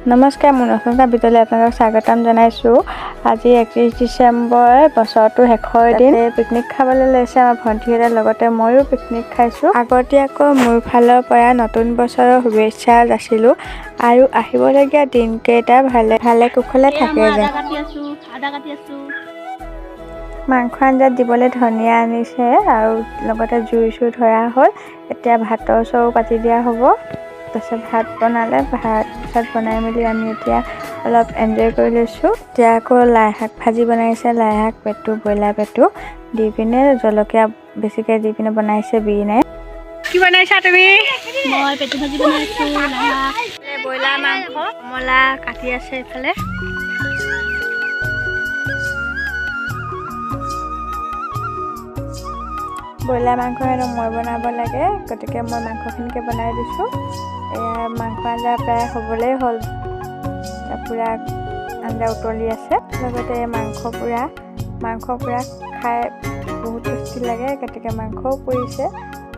নমস্কাৰ, মোৰ নতুন এটা ভিডিঅ'লৈ আপোনালোকক স্বাগতম জনাইছোঁ। আজি 31 ডিচেম্বৰ, বছৰটো শেষৰ দিন। পিকনিক খাবলৈ লৈছে আমাৰ ভণ্টিহঁতৰ লগতে ময়ো পিকনিক খাইছোঁ। আগতীয়াকৈ মোৰ ফালৰ পৰা নতুন বছৰৰ শুভেচ্ছা যাচিলোঁ আৰু আহিবলগীয়া দিনকেইটা ভালে কুশলে থাকে যেন। মাংস আঞ্জাত দিবলৈ ধনিয়া আনিছে আৰু লগতে জুই ধৰা হ'ল। এতিয়া ভাতৰ চৰু পাতি দিয়া হ'ব। তাৰপিছত ভাত বনালে, ভাত বনাই মেলি আমি এতিয়া অলপ এনজয় কৰি লৈছোঁ। এতিয়া আকৌ লাই শাক ভাজি বনাইছে, লাই শাক পেটু, ব্ৰইলাৰ পেটু দি পিনে জলকীয়া বেছিকৈ দি পিনে বনাইছে বিৰিনাই। কি বনাইছা তুমি? মই পেটু ভাজি বনাইছোঁ, লাই শাক, ব্ৰইলাৰ মাংস, কমলা কাটি আছে এইফালে। ব্ৰইলাৰ মাংস হেনো মই বনাব লাগে, গতিকে মই মাংসখিনিকে বনাই দিছোঁ। এয়া মাংস আঞ্জা প্ৰায় হ'বলেই হ'ল, পূৰা আঞ্জা উতলি আছে। লগতে মাংস পুৰা খাই বহুত টেষ্টি লাগে, গতিকে মাংসও পৰিছে।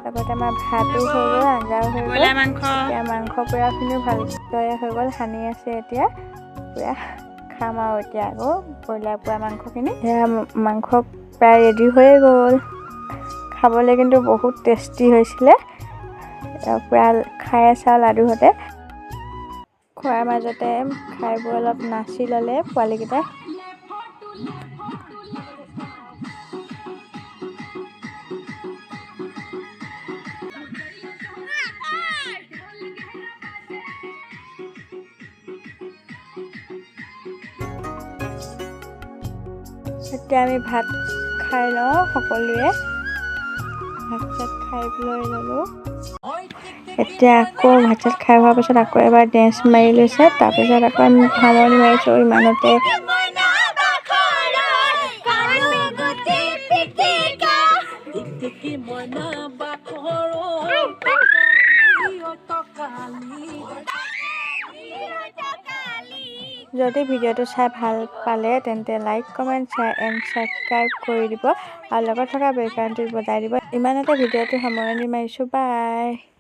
লগতে আমাৰ ভাতো হৈ গ'ল, আঞ্জাও হৈ গ'ল। এতিয়া মাংস পুৰাখিনিও ভালদৰে হৈ গ'ল, সানি আছে এতিয়া পুৰা খাম আৰু এতিয়া আকৌ ব্ৰইলাৰ পুৰা মাংসখিনি। এয়া মাংস প্ৰায় ৰেডি হৈয়ে গ'ল। খাবলৈ কিন্তু বহুত টেষ্টি হৈছিলে। পূৰা খাই আছে আৰু লাডুহঁতে। খোৱাৰ মাজতে খাই বৈ অলপ নাচি ল'লে পোৱালীকেইটাই। এতিয়া আমি ভাত খাই লওঁ সকলোৱে। ভাত চাত খাই লৈ ল'লোঁ। এতিয়া আকৌ ভাত চাত খাই হোৱাৰ পিছত আকৌ এবাৰ ডেন্স মাৰি লৈছে। তাৰপিছত আকৌ আমি সামৰণি মাৰিছোঁ ইমানতে। যদি ভিডিঅ'টো চাই ভাল পালে তেন্তে like, comment, share and subscribe কৰি দিব আৰু লগত থকা বেল আইকনটো বজাই দিব। ইমানতে ভিডিঅ'টো সামৰণি মাৰিছোঁ। বাই।